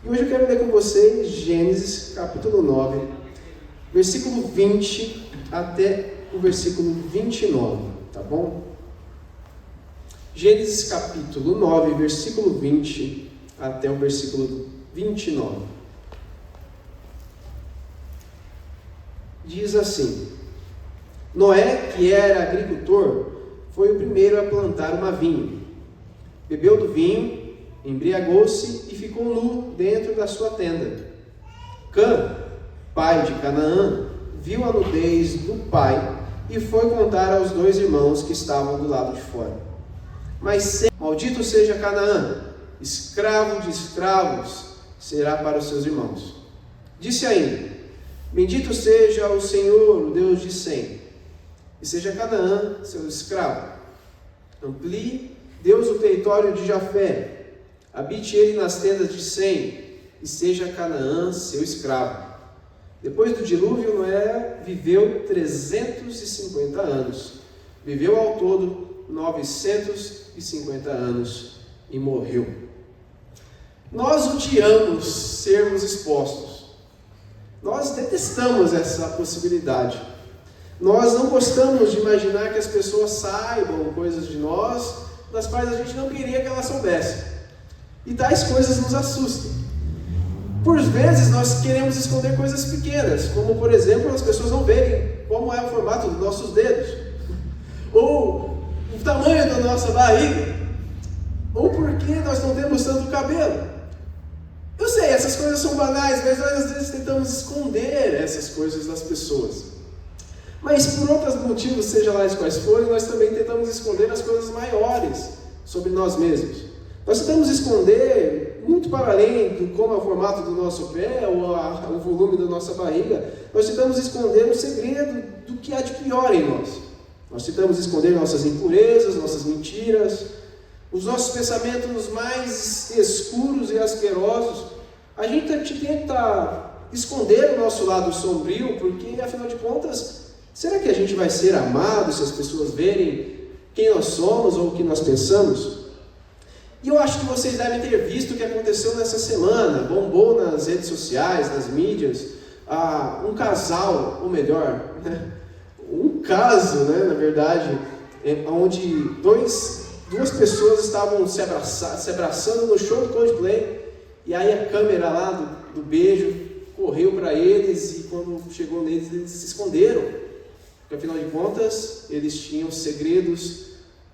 E hoje eu quero ler com vocês Gênesis capítulo 9, versículo 20 até o versículo 29, tá bom? Gênesis capítulo 9, versículo 20 até o versículo 29. Diz assim: Noé, que era agricultor, foi o primeiro a plantar uma vinha. Bebeu do vinho, embriagou-se e ficou nu dentro da sua tenda. Cã, pai de Canaã, viu a nudez do pai e foi contar aos dois irmãos que estavam do lado de fora. Mas maldito seja Canaã, escravo de escravos será para os seus irmãos. Disse ainda: Bendito seja o Senhor, o Deus de Sem, e seja Canaã seu escravo. Amplie Deus o território de Jafé, habite ele nas tendas de Sem, e seja Canaã seu escravo. Depois do dilúvio, Noé viveu 350 anos. Viveu ao todo 950 anos e morreu. Nós odiamos sermos expostos. Nós detestamos essa possibilidade. Nós não gostamos de imaginar que as pessoas saibam coisas de nós, das quais a gente não queria que elas soubessem. E tais coisas nos assustam. Por vezes nós queremos esconder coisas pequenas, como por exemplo, as pessoas não verem como é o formato dos nossos dedos, ou o tamanho da nossa barriga, ou porque nós não temos tanto cabelo. Eu sei, essas coisas são banais, mas nós às vezes tentamos esconder essas coisas das pessoas. Mas por outros motivos, seja lá quais forem, nós também tentamos esconder as coisas maiores sobre nós mesmos. Nós tentamos esconder muito para além de como é o formato do nosso pé ou o volume da nossa barriga. Nós tentamos esconder o segredo do que há de pior em nós. Nós tentamos esconder nossas impurezas, nossas mentiras, os nossos pensamentos mais escuros e asquerosos. A gente tenta esconder o nosso lado sombrio, porque afinal de contas, será que a gente vai ser amado se as pessoas verem quem nós somos ou o que nós pensamos? E eu acho que vocês devem ter visto o que aconteceu nessa semana. Bombou nas redes sociais, nas mídias, um casal, ou melhor, um caso, na verdade, onde duas pessoas estavam se abraçando no show do Coldplay, e aí a câmera lá do beijo correu para eles, e quando chegou neles, eles se esconderam, porque afinal de contas, eles tinham segredos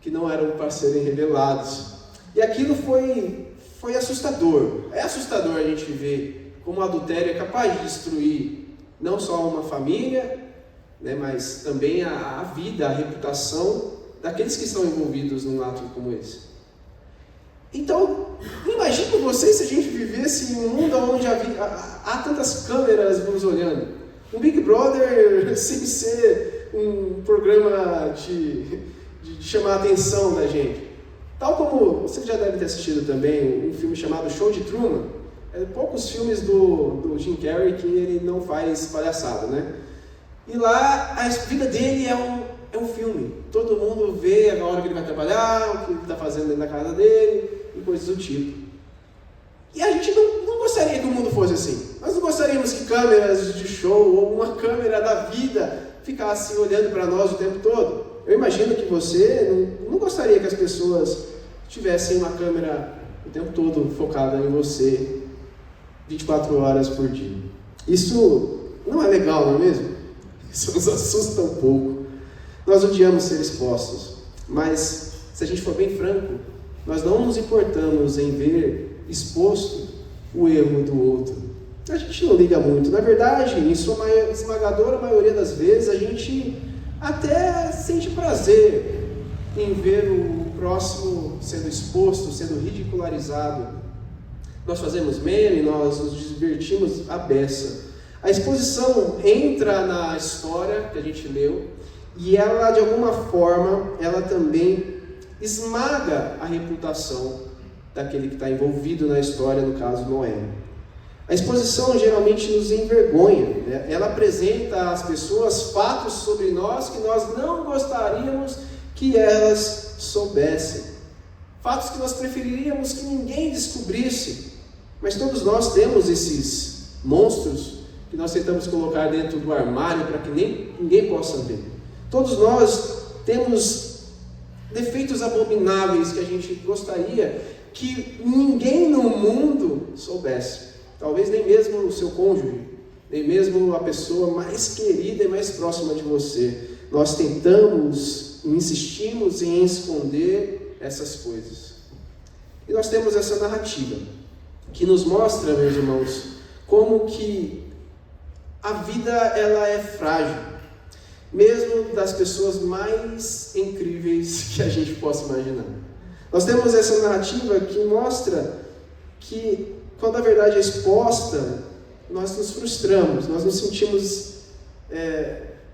que não eram para serem revelados. E aquilo foi assustador. É assustador a gente ver como o adultério é capaz de destruir não só uma família, mas também a vida, a reputação daqueles que estão envolvidos num ato como esse. Então, imagine vocês se a gente vivesse em um mundo onde há tantas câmeras nos olhando. Um Big Brother sem ser um programa de chamar a atenção da gente. Tal como você já deve ter assistido também um filme chamado Show de Truman. Poucos filmes do Jim Carrey que ele não faz palhaçada, E lá a vida dele é um filme. Todo mundo vê a hora que ele vai trabalhar, o que ele está fazendo dentro da casa dele e coisas do tipo. E a gente não gostaria que o mundo fosse assim. Nós não gostaríamos que câmeras de show ou uma câmera da vida ficasse olhando para nós o tempo todo. Eu imagino que você não gostaria que as pessoas tivessem uma câmera o tempo todo focada em você 24 horas por dia. Isso não é legal, não é mesmo? Isso nos assusta um pouco. Nós odiamos ser expostos, mas se a gente for bem franco, nós não nos importamos em ver exposto o erro do outro. A gente não liga muito. Na verdade, em sua esmagadora maioria das vezes, a gente até sente prazer em ver o próximo sendo exposto, sendo ridicularizado. Nós fazemos meme, nós nos divertimos à beça. A exposição entra na história que a gente leu e ela, de alguma forma, ela também esmaga a reputação daquele que está envolvido na história, no caso Noé. A exposição geralmente nos envergonha, Ela apresenta às pessoas fatos sobre nós que nós não gostaríamos que elas soubessem. Fatos que nós preferiríamos que ninguém descobrisse. Mas todos nós temos esses monstros que nós tentamos colocar dentro do armário para que ninguém possa ver. Todos nós temos defeitos abomináveis que a gente gostaria que ninguém no mundo soubesse. Talvez nem mesmo o seu cônjuge, nem mesmo a pessoa mais querida e mais próxima de você. Nós tentamos, insistimos em esconder essas coisas. E nós temos essa narrativa que nos mostra, meus irmãos, como que a vida ela é frágil, mesmo das pessoas mais incríveis que a gente possa imaginar. Nós temos essa narrativa que mostra que quando a verdade é exposta, nós nos frustramos, nós nos sentimos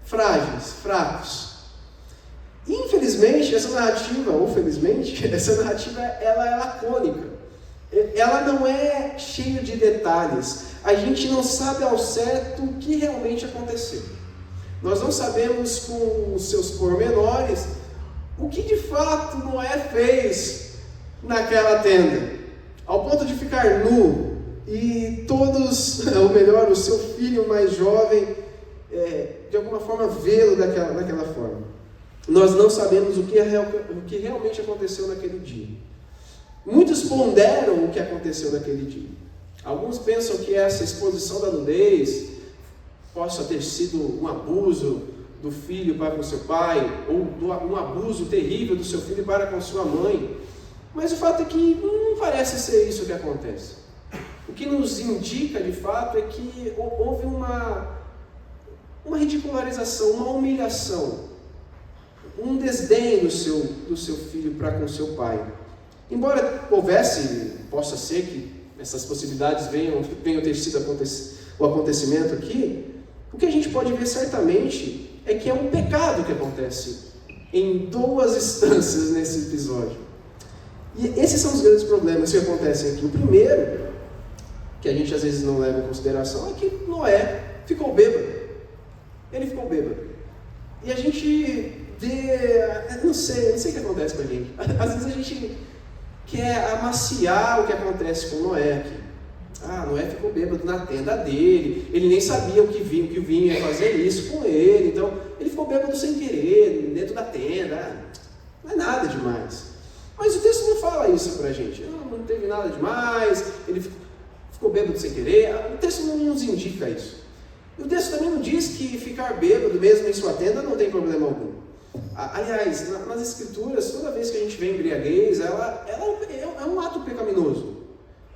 frágeis, fracos. Infelizmente, essa narrativa, ou felizmente, essa narrativa ela é lacônica. Ela não é cheia de detalhes. A gente não sabe ao certo o que realmente aconteceu. Nós não sabemos com os seus pormenores o que de fato Noé fez naquela tenda, ao ponto de ficar nu e todos, ou melhor, o seu filho mais jovem, de alguma forma vê-lo daquela forma. Nós não sabemos o que realmente aconteceu naquele dia. Muitos ponderam o que aconteceu naquele dia. Alguns pensam que essa exposição da nudez possa ter sido um abuso do filho para com seu pai, ou um abuso terrível do seu filho para com sua mãe. Mas o fato é que não parece ser isso que acontece. O que nos indica de fato é que houve uma ridicularização, uma humilhação, um desdém do seu filho para com seu pai. Embora possa ser que essas possibilidades venham ter sido o acontecimento aqui, o que a gente pode ver certamente é que é um pecado que acontece em duas instâncias nesse episódio. E esses são os grandes problemas que acontecem aqui. O primeiro, que a gente às vezes não leva em consideração, é que Noé ficou bêbado. Ele ficou bêbado. E a gente vê, não sei o que acontece com a gente. Às vezes a gente quer amaciar o que acontece com Noé aqui. Noé ficou bêbado na tenda dele, ele nem sabia que o vinho ia fazer isso com ele, então ele ficou bêbado sem querer, dentro da tenda, não é nada demais. Mas o texto não fala isso pra gente, não teve nada demais, ele ficou bêbado sem querer, o texto não nos indica isso. E o texto também não diz que ficar bêbado mesmo em sua tenda não tem problema algum. Aliás, nas escrituras, toda vez que a gente vê embriaguez, ela é um ato pecaminoso.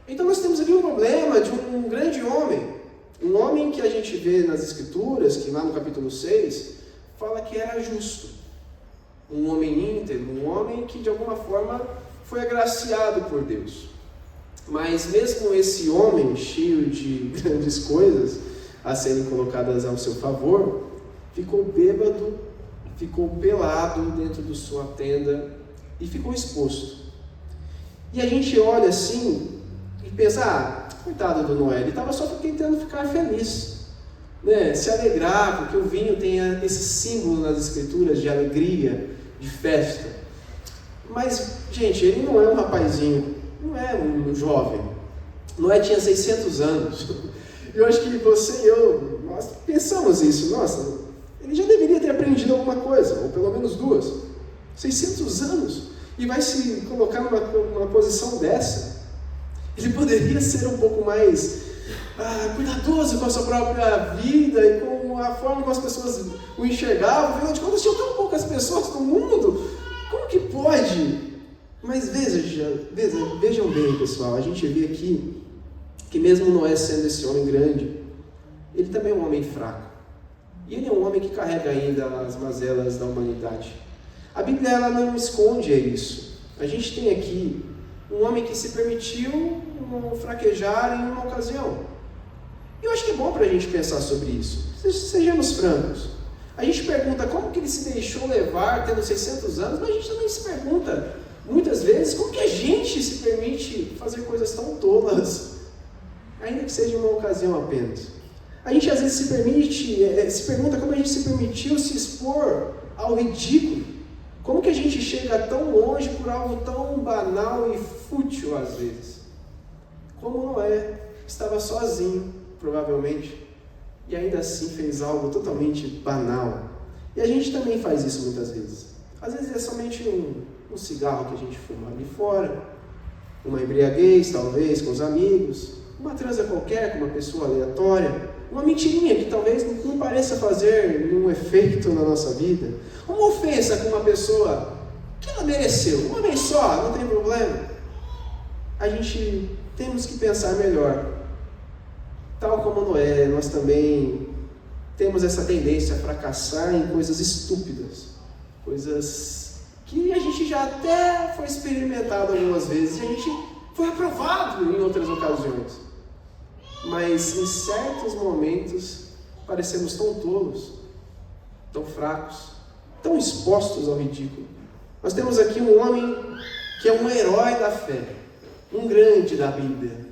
Então nós temos aqui um problema de um grande homem, um homem que a gente vê nas escrituras, que lá no capítulo 6, fala que era justo, um homem íntegro, um homem que de alguma forma foi agraciado por Deus. Mas mesmo esse homem cheio de grandes coisas a serem colocadas ao seu favor, ficou bêbado, ficou pelado dentro de sua tenda e ficou exposto. E a gente olha assim e pensa, coitado do Noé, ele estava só tentando ficar feliz, né? Se alegrar, porque o vinho tem esse símbolo nas escrituras de alegria, de festa. Mas, gente, ele não é um rapazinho, não é um jovem. Noé tinha 600 anos. Eu acho que você e eu, nós pensamos isso, nossa, ele já deveria ter aprendido alguma coisa, ou pelo menos duas. 600 anos, e vai se colocar numa posição dessa. Ele poderia ser um pouco mais cuidadoso com a sua própria vida e com a forma como as pessoas o enxergavam. Afinal de contas, tinham tão poucas pessoas no mundo, como que pode? Mas vejam bem, pessoal, a gente vê aqui que mesmo Noé sendo esse homem grande, ele também é um homem fraco. E ele é um homem que carrega ainda as mazelas da humanidade. A Bíblia ela não esconde isso. A gente tem aqui um homem que se permitiu fraquejar em uma ocasião. E eu acho que é bom para a gente pensar sobre isso. Sejamos francos. A gente pergunta como que ele se deixou levar tendo 600 anos, mas a gente também se pergunta, muitas vezes, como que a gente se permite fazer coisas tão tolas, ainda que seja uma ocasião apenas. A gente às vezes se pergunta como a gente se permitiu se expor ao ridículo. Como que a gente chega tão longe por algo tão banal e fútil às vezes? como Noé estava sozinho, provavelmente, e ainda assim fez algo totalmente banal. E a gente também faz isso muitas vezes. Às vezes é somente um cigarro que a gente fuma ali fora, uma embriaguez, talvez, com os amigos, uma transa qualquer com uma pessoa aleatória, uma mentirinha que talvez não pareça fazer nenhum efeito na nossa vida, uma ofensa com uma pessoa que ela mereceu, uma vez só, não tem problema. A gente temos que pensar melhor. Tal como Noé, nós também temos essa tendência a fracassar em coisas estúpidas, coisas que a gente já até foi experimentado algumas vezes, e a gente foi aprovado em outras ocasiões. Mas em certos momentos parecemos tão tolos, tão fracos, tão expostos ao ridículo. Nós temos aqui um homem que é um herói da fé, um grande da Bíblia,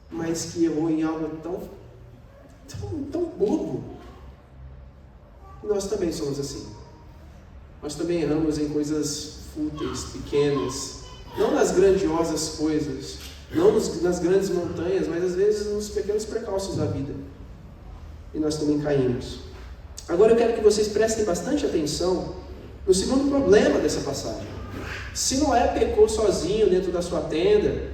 mas que errou em algo tão bobo. E nós também somos assim. Nós também erramos em coisas fúteis, pequenas, não nas grandiosas coisas, não nas grandes montanhas, mas às vezes nos pequenos percalços da vida. E nós também caímos. Agora eu quero que vocês prestem bastante atenção no segundo problema dessa passagem. Se Noé pecou sozinho dentro da sua tenda,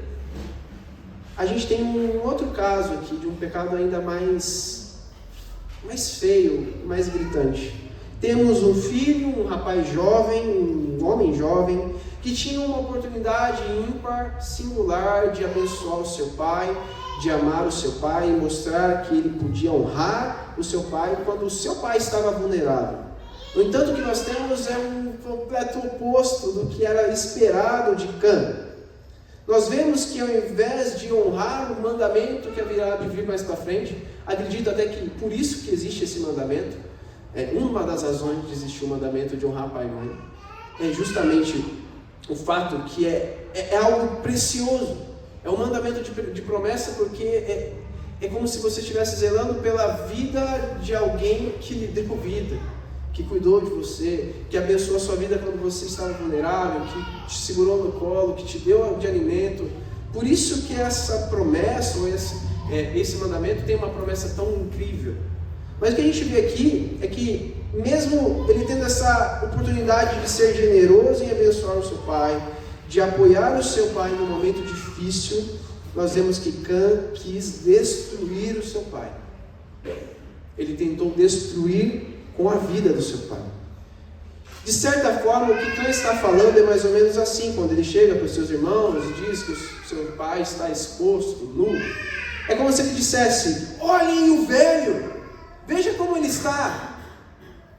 a gente tem um outro caso aqui de um pecado ainda mais feio, mais gritante. Temos um filho, um rapaz jovem, um homem jovem, que tinha uma oportunidade ímpar, singular, de abençoar o seu pai, de amar o seu pai e mostrar que ele podia honrar o seu pai quando o seu pai estava vulnerável. No entanto, o que nós temos é um completo oposto do que era esperado de Cã. Nós vemos que ao invés de honrar o mandamento que haverá de vir mais para frente, acredito até que por isso que existe esse mandamento, uma das razões de existir o mandamento de honrar pai e mãe, é justamente o fato que é algo precioso, é um mandamento de promessa, porque é como se você estivesse zelando pela vida de alguém que lhe deu vida, que cuidou de você, que abençoou a sua vida quando você estava vulnerável, que te segurou no colo, que te deu de alimento. Por isso que essa promessa, ou esse mandamento tem uma promessa tão incrível. Mas o que a gente vê aqui é que, mesmo ele tendo essa oportunidade de ser generoso em abençoar o seu pai, de apoiar o seu pai no momento difícil, nós vemos que Cã quis destruir o seu pai. Ele tentou destruir com a vida do seu pai. De certa forma, o que Cã está falando é mais ou menos assim, quando ele chega para os seus irmãos e diz que o seu pai está exposto, nu. É como se ele dissesse: olhem o velho, veja como ele está.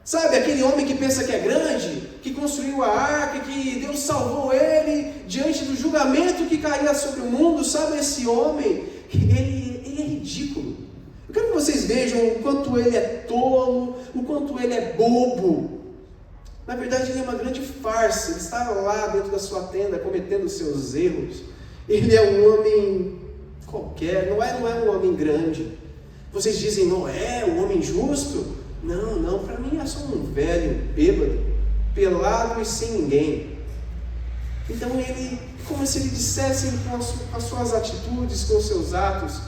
Sabe, aquele homem que pensa que é grande, que construiu a arca, que Deus salvou ele diante do julgamento que caía sobre o mundo. Sabe, esse homem, ele é ridículo. Eu quero que vocês vejam o quanto ele é tolo, o quanto ele é bobo. Na verdade, ele é uma grande farsa. Ele está lá dentro da sua tenda cometendo seus erros. Ele é um homem qualquer, não é um homem grande. Vocês dizem: Noé, um homem justo? Não, para mim é só um velho bêbado, pelado e sem ninguém. Então ele, como se ele dissesse com as suas atitudes, com os seus atos,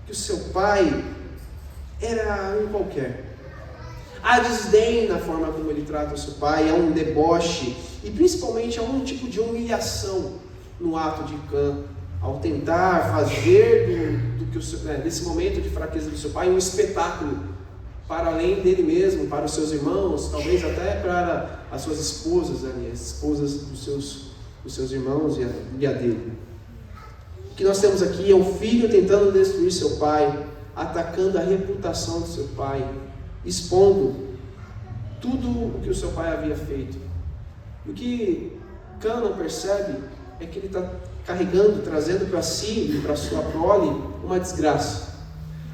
que o seu pai era um qualquer. Há desdém na forma como ele trata o seu pai, há um deboche, e principalmente há um tipo de humilhação no ato de Cã, ao tentar fazer desse momento de fraqueza do seu pai um espetáculo, para além dele mesmo, para os seus irmãos, talvez até para as suas esposas, as esposas dos seus irmãos e a dele. O que nós temos aqui é um filho tentando destruir seu pai, atacando a reputação do seu pai, expondo tudo o que o seu pai havia feito. O que Cã não percebe é que ele está carregando, trazendo para si e para sua prole uma desgraça.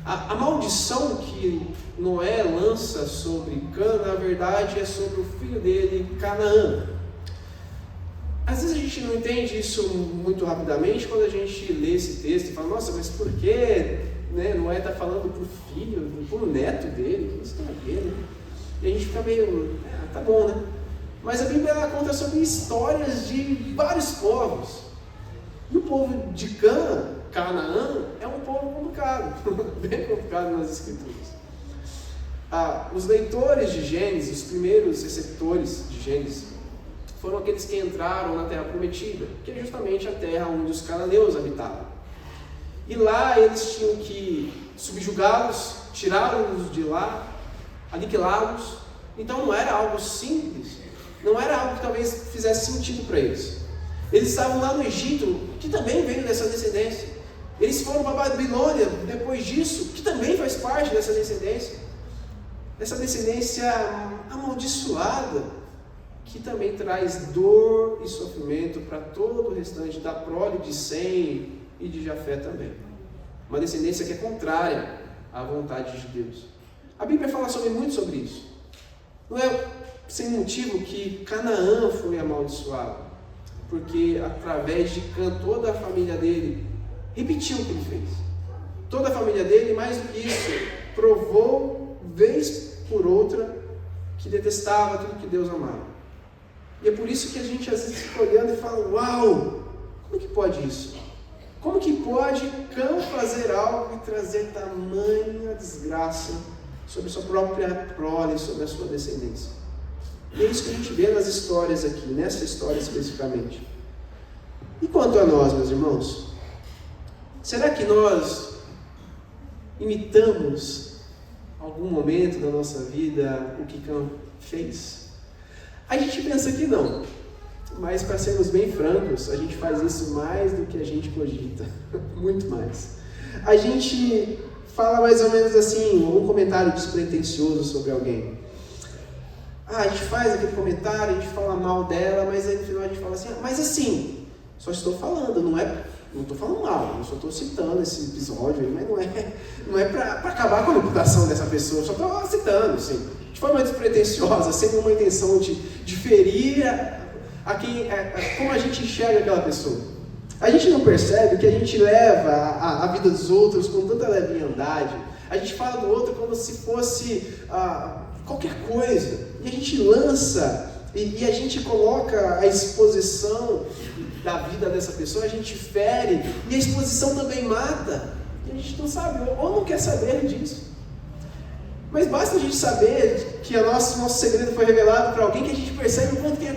A maldição que Noé lança sobre Cã, na verdade, é sobre o filho dele, Canaã. Às vezes a gente não entende isso muito rapidamente quando a gente lê esse texto e fala: nossa, mas por que Noé está falando para o filho, para o neto dele? Isso tem a ver, né? E a gente fica meio, tá bom, né? Mas a Bíblia ela conta sobre histórias de vários povos. E o povo de Cã Canaã é um povo complicado, bem complicado nas Escrituras. Os leitores de Gênesis, os primeiros receptores de Gênesis, foram aqueles que entraram na Terra Prometida, que é justamente a terra onde os cananeus habitavam. E lá eles tinham que subjugá-los, tirá-los de lá, aniquilá-los. Então não era algo simples, não era algo que talvez fizesse sentido para eles. Eles estavam lá no Egito, que também veio dessa descendência. Eles foram para a Babilônia depois disso, que também faz parte dessa descendência. Essa descendência amaldiçoada, que também traz dor e sofrimento para todo o restante da prole de Sem e de Jafé também. Uma descendência que é contrária à vontade de Deus. A Bíblia fala muito sobre isso. Não é sem motivo que Canaã foi amaldiçoado, porque através de Cã, toda a família dele repetiu o que ele fez. Toda a família dele, mais do que isso, provou vez por outra que detestava tudo que Deus amava. E é por isso que a gente às vezes fica olhando e fala: uau, como que pode isso? Como que pode Cã fazer algo e trazer tamanha desgraça sobre sua própria prole, sobre a sua descendência? E é isso que a gente vê nas histórias aqui, nessa história especificamente. E quanto a nós, meus irmãos? Será que nós imitamos algum momento da nossa vida o que Cã fez? A gente pensa que não, mas para sermos bem francos, a gente faz isso mais do que a gente cogita, muito mais. A gente fala mais ou menos assim, um comentário despretensioso sobre alguém. A gente faz aquele comentário, a gente fala mal dela, mas aí no final a gente fala assim: mas assim, só estou falando, não estou falando mal, eu só estou citando esse episódio aí, mas não é para acabar com a reputação dessa pessoa, eu só estou citando, assim, de forma despretensiosa, sem nenhuma intenção de ferir como a gente enxerga aquela pessoa. A gente não percebe que a gente leva a vida dos outros com tanta leviandade, a gente fala do outro como se fosse qualquer coisa, e a gente lança, e a gente coloca a exposição da vida dessa pessoa, a gente fere, e a exposição também mata, e a gente não sabe, ou não quer saber disso. Mas basta a gente saber que o nosso segredo foi revelado para alguém, que a gente percebe o quanto que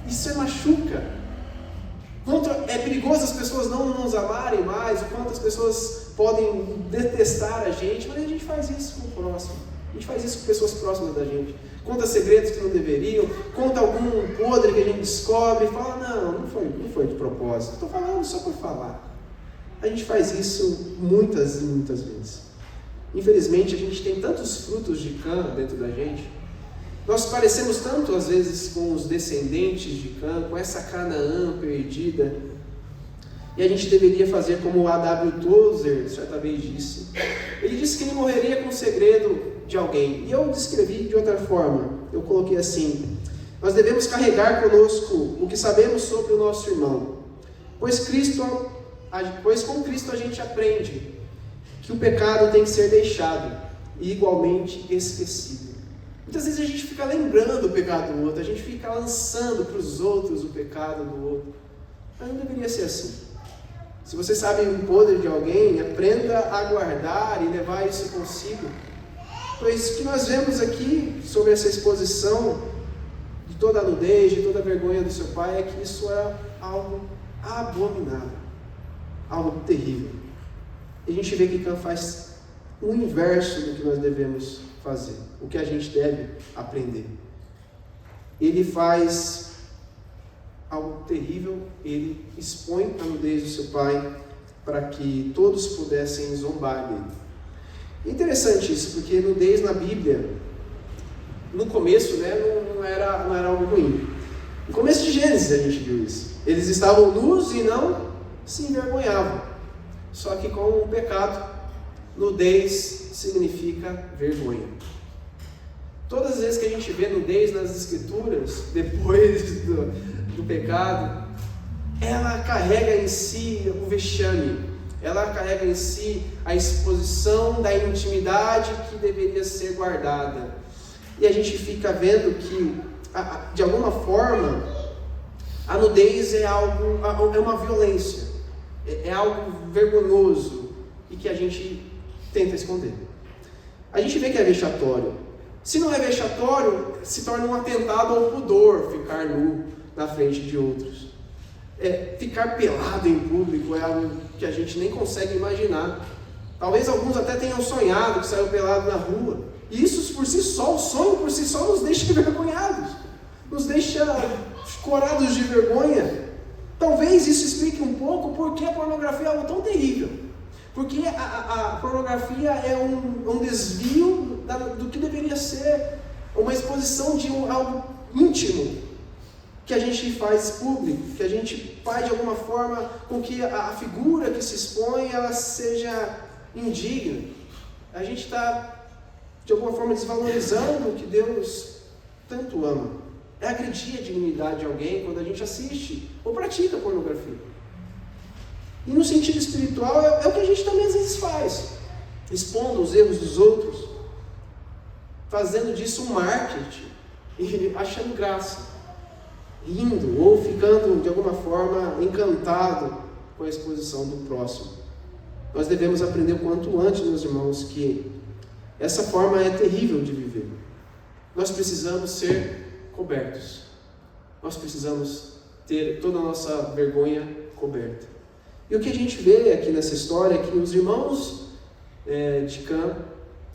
isso machuca. Quanto é perigoso as pessoas não nos amarem mais, o quanto as pessoas podem detestar a gente, mas a gente faz isso com o próximo. A gente faz isso com pessoas próximas da gente. Conta segredos que não deveriam, conta algum podre que a gente descobre e fala: não foi de propósito, estou falando só por falar. A gente faz isso muitas e muitas vezes. Infelizmente, a gente tem tantos frutos de Cã dentro da gente. Nós parecemos tanto, às vezes, com os descendentes de Cã, com essa Canaã perdida. E a gente deveria fazer como o A.W. Tozer certa vez disse. Ele disse que ele morreria com o segredo de alguém. E eu descrevi de outra forma. Eu coloquei assim: nós devemos carregar conosco o que sabemos sobre o nosso irmão. Pois com Cristo a gente aprende que o pecado tem que ser deixado e igualmente esquecido. Muitas vezes a gente fica lembrando o pecado do outro, a gente fica lançando para os outros o pecado do outro. Mas não deveria ser assim. Se você sabe o podre de alguém, aprenda a guardar e levar isso consigo. Pois o que nós vemos aqui sobre essa exposição de toda a nudez, de toda a vergonha do seu pai, é que isso é algo abominável, algo terrível. E a gente vê que Cã faz o inverso do que nós devemos fazer, o que a gente deve aprender. Ele faz algo terrível, ele expõe a nudez do seu pai para que todos pudessem zombar dele. É interessante isso, porque nudez na Bíblia, no começo, não era algo ruim. No começo de Gênesis a gente viu isso. Eles estavam nus e não se envergonhavam. Só que com o pecado, nudez significa vergonha. Todas as vezes que a gente vê nudez nas Escrituras, depois do pecado, ela carrega em si o vexame, ela carrega em si a exposição da intimidade que deveria ser guardada. E a gente fica vendo que, de alguma forma, a nudez é uma violência. é algo vergonhoso e que a gente tenta esconder. A gente vê que é vexatório. Se não é vexatório, se torna um atentado ao pudor ficar nu na frente de outros. Ficar pelado em público é algo que a gente nem consegue imaginar. Talvez alguns até tenham sonhado que saiu pelado na rua. E isso por si só, o sonho por si só nos deixa envergonhados. Nos deixa corados de vergonha. Talvez isso explique um pouco porque a pornografia é algo tão terrível. Porque a pornografia é um desvio do que deveria ser uma exposição de algo íntimo que a gente faz público, que a gente faz de alguma forma com que a figura que se expõe ela seja indigna. A gente está de alguma forma desvalorizando o que Deus tanto ama. É agredir a dignidade de alguém quando a gente assiste ou pratica pornografia. E no sentido espiritual é o que a gente também às vezes faz, expondo os erros dos outros, fazendo disso um marketing e achando graça, rindo ou ficando de alguma forma encantado com a exposição do próximo. Nós devemos aprender o quanto antes, meus irmãos, que essa forma é terrível de viver. Nós precisamos ser cobertos. Nós precisamos ter toda a nossa vergonha coberta. E o que a gente vê aqui nessa história é que os irmãos de Cã,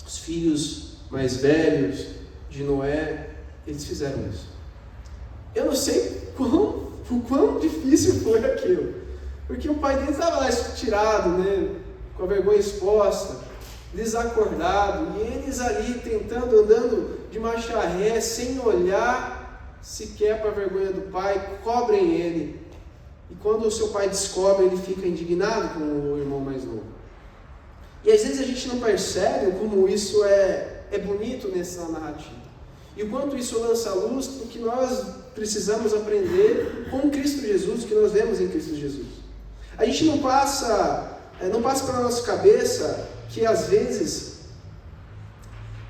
os filhos mais velhos de Noé, eles fizeram isso. Eu não sei o quão difícil foi aquilo. Porque o pai dele estava lá tirado, com a vergonha exposta, desacordado, e eles ali tentando, andando de marcha ré, sem olhar sequer para a vergonha do pai, cobrem ele. E quando o seu pai descobre, ele fica indignado com o irmão mais novo. E às vezes a gente não percebe como isso é bonito nessa narrativa. E o quanto isso lança a luz para o que nós precisamos aprender com Cristo Jesus, que nós vemos em Cristo Jesus. A gente não passa pela nossa cabeça que às vezes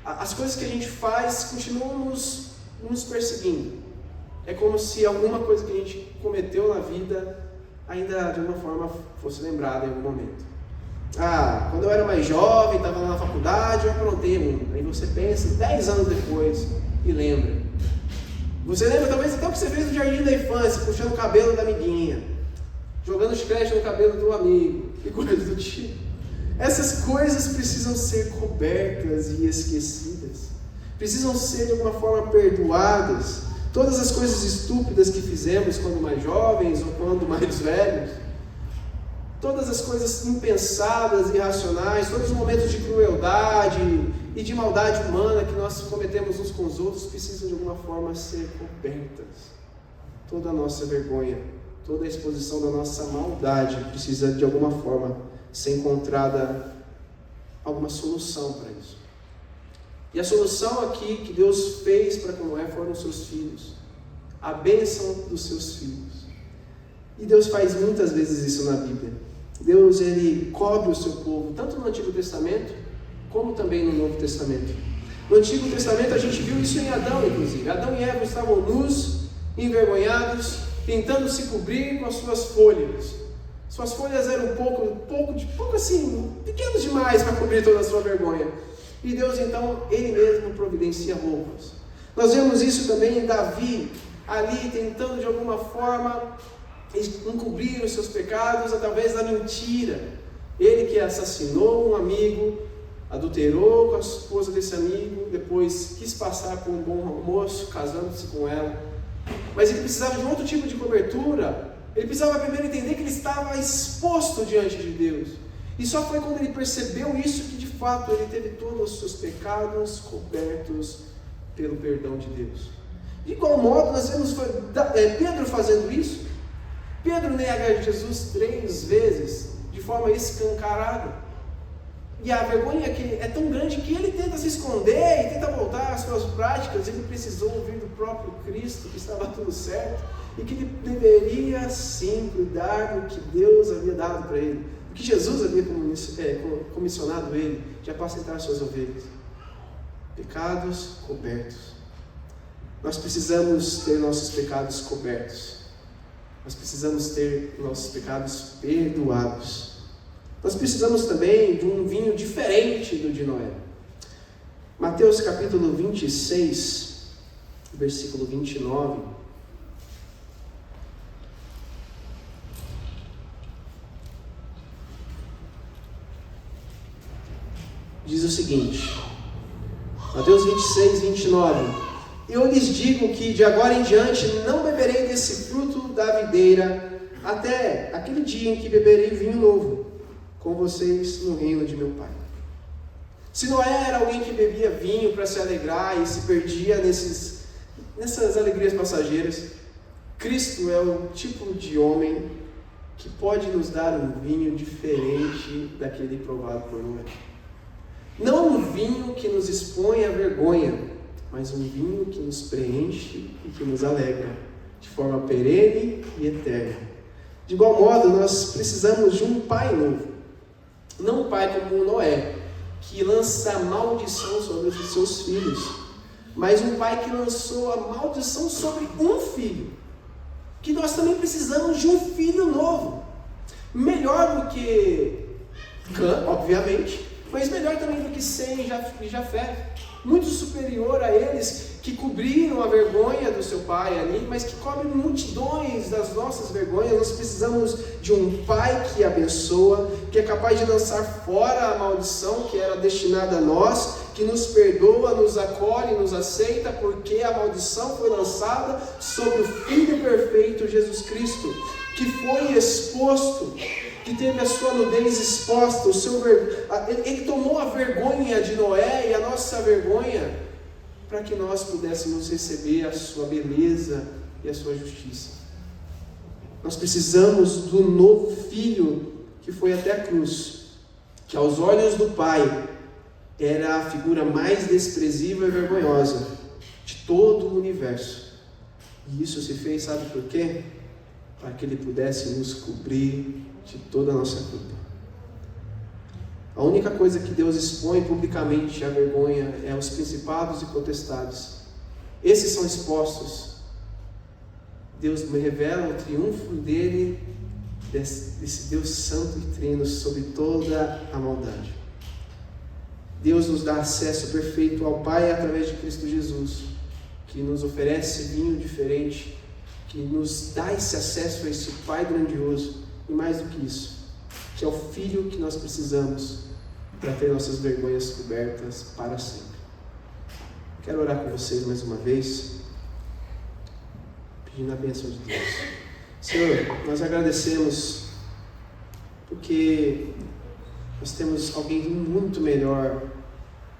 as coisas que a gente faz continuam nos perseguindo. É como se alguma coisa que a gente cometeu na vida ainda de alguma forma fosse lembrada em algum momento. Quando eu era mais jovem, estava lá na faculdade, eu aprontei muito. Aí você pensa 10 anos depois e lembra. Você lembra talvez até o que você fez no jardim da infância, puxando o cabelo da amiguinha, jogando chiclete no cabelo do amigo e coisas do tipo. Essas coisas precisam ser cobertas e esquecidas. Precisam ser de alguma forma perdoadas. Todas as coisas estúpidas que fizemos quando mais jovens ou quando mais velhos, todas as coisas impensadas, irracionais, todos os momentos de crueldade e de maldade humana que nós cometemos uns com os outros precisam de alguma forma ser cobertas. Toda a nossa vergonha, toda a exposição da nossa maldade precisa de alguma forma ser encontrada alguma solução para isso. E a solução aqui que Deus fez para Noé foram os seus filhos, a bênção dos seus filhos. E Deus faz muitas vezes isso na Bíblia. Deus, ele cobre o seu povo, tanto no Antigo Testamento, como também no Novo Testamento. No Antigo Testamento a gente viu isso em Adão, inclusive. Adão e Eva estavam nus, envergonhados, tentando se cobrir com as suas folhas. Suas folhas eram pouco assim, pequenos demais para cobrir toda a sua vergonha. E Deus então, Ele mesmo providencia roupas. Nós vemos isso também em Davi, ali tentando de alguma forma encobrir os seus pecados através da mentira. Ele que assassinou um amigo, adulterou com a esposa desse amigo, depois quis passar por um bom moço, casando-se com ela. Mas ele precisava de um outro tipo de cobertura. Ele precisava primeiro entender que ele estava exposto diante de Deus. E só foi quando ele percebeu isso que de fato ele teve todos os seus pecados cobertos pelo perdão de Deus. De igual modo, nós vemos Pedro fazendo isso. Pedro nega Jesus 3 vezes, de forma escancarada. E a vergonha é tão grande que ele tenta se esconder e tenta voltar às suas práticas. Ele precisou ouvir do próprio Cristo que estava tudo certo e que ele deveria sim cuidar do que Deus havia dado para ele, o que Jesus havia comissionado ele de apacentar as suas ovelhas. Pecados cobertos. Nós precisamos ter nossos pecados cobertos. Nós precisamos ter nossos pecados perdoados. Nós precisamos também de um vinho diferente do de Noé. Mateus capítulo 26, versículo 29. Diz o seguinte, Mateus 26, 29. Eu lhes digo que de agora em diante não beberei desse fruto da videira até aquele dia em que beberei vinho novo com vocês no reino de meu Pai. Se Noé era alguém que bebia vinho para se alegrar e se perdia nessas alegrias passageiras, Cristo é o tipo de homem que pode nos dar um vinho diferente daquele provado por Noé. Não um vinho que nos expõe à vergonha, mas um vinho que nos preenche e que nos alegra, de forma perene e eterna. De igual modo, nós precisamos de um pai novo. Não um pai como Noé, que lança maldição sobre os seus filhos, mas um pai que lançou a maldição sobre um filho. Que nós também precisamos de um filho novo. Melhor do que Cã, obviamente, mas melhor também do que Sem e Jafé. Muito superior a eles que cobriram a vergonha do seu pai ali, mas que cobrem multidões das nossas vergonhas. Nós precisamos de um pai que abençoa, que é capaz de lançar fora a maldição que era destinada a nós, que nos perdoa, nos acolhe, nos aceita, porque a maldição foi lançada sobre o Filho perfeito Jesus Cristo, que foi exposto, que teve a sua nudez exposta, ele tomou a vergonha de Noé e a nossa vergonha, para que nós pudéssemos receber a sua beleza e a sua justiça. Nós precisamos do novo filho que foi até a cruz, que aos olhos do Pai era a figura mais desprezível e vergonhosa de todo o universo. E isso se fez, sabe por quê? Para que ele pudesse nos cobrir de toda a nossa culpa. A única coisa que Deus expõe publicamente a vergonha é os principados e potestades. Esses são expostos. Deus revela o triunfo dele, desse Deus santo e trino sobre toda a maldade. Deus nos dá acesso perfeito ao Pai através de Cristo Jesus, que nos oferece vinho diferente, que nos dá esse acesso a esse Pai grandioso, e mais do que isso, que é o Filho que nós precisamos para ter nossas vergonhas cobertas para sempre. Quero orar com vocês mais uma vez, pedindo a bênção de Deus. Senhor, nós agradecemos porque nós temos alguém muito melhor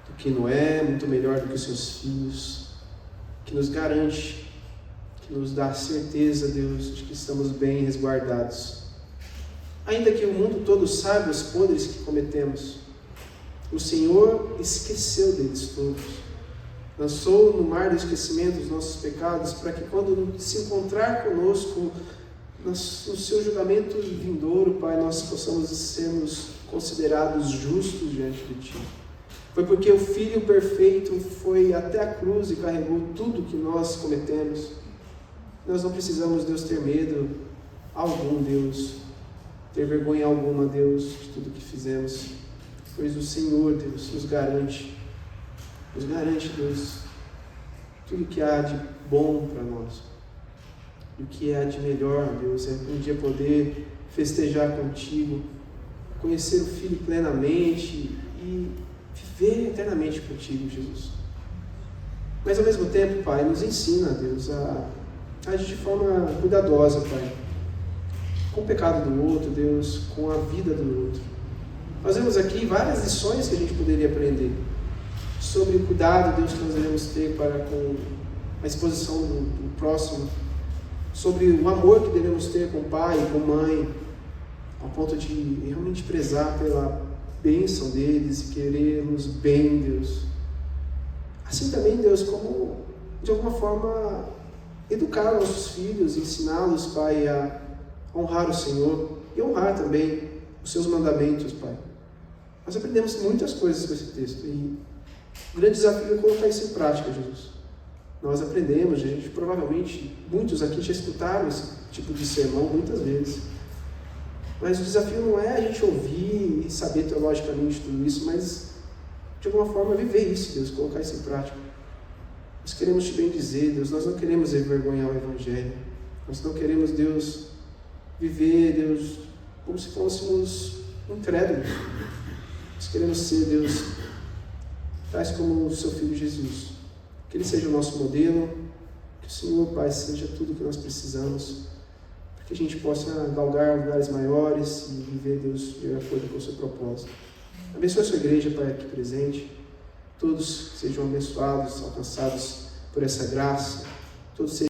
do que Noé, muito melhor do que os seus filhos, que nos garante, que nos dá certeza, Deus, de que estamos bem resguardados. Ainda que o mundo todo saiba os podres que cometemos, o Senhor esqueceu deles todos. Lançou no mar do esquecimento os nossos pecados, para que quando se encontrar conosco no seu julgamento vindouro, Pai, nós possamos sermos considerados justos diante de Ti. Foi porque o Filho perfeito foi até a cruz e carregou tudo que nós cometemos. Nós não precisamos, Deus, ter medo algum, Deus, ter vergonha alguma, Deus, de tudo que fizemos, pois o Senhor, Deus, nos garante, Deus, tudo que há de bom para nós, e o que há de melhor, Deus, é um dia poder festejar contigo, conhecer o Filho plenamente e viver eternamente contigo, Jesus. Mas ao mesmo tempo, Pai, nos ensina, Deus, a agir de forma cuidadosa, Pai, com o pecado do outro, Deus, com a vida do outro. Nós vemos aqui várias lições que a gente poderia aprender sobre o cuidado, Deus, que nós devemos ter para com a exposição do próximo, sobre o amor que devemos ter com o pai e com a mãe, ao ponto de realmente prezar pela bênção deles e querê-los bem, Deus. Assim também, Deus, como de alguma forma educar nossos filhos, ensiná-los, Pai, a honrar o Senhor e honrar também os seus mandamentos, Pai. Nós aprendemos muitas coisas com esse texto e o grande desafio é colocar isso em prática, Jesus. Nós aprendemos, a gente provavelmente, muitos aqui já escutaram tipo de sermão muitas vezes. Mas o desafio não é a gente ouvir e saber teologicamente tudo isso, mas de alguma forma viver isso, Deus, colocar isso em prática. Nós queremos te bendizer, Deus, nós não queremos envergonhar o Evangelho. Nós não queremos, Deus, viver, Deus, como se fôssemos incrédulos. Nós queremos ser, Deus, tais como o seu Filho Jesus. Que Ele seja o nosso modelo, que o Senhor, Pai, seja tudo que nós precisamos, para que a gente possa galgar lugares maiores e viver, Deus, de acordo com o seu propósito. Abençoe a sua igreja, Pai, aqui presente. Todos sejam abençoados, alcançados por essa graça. Todos sejam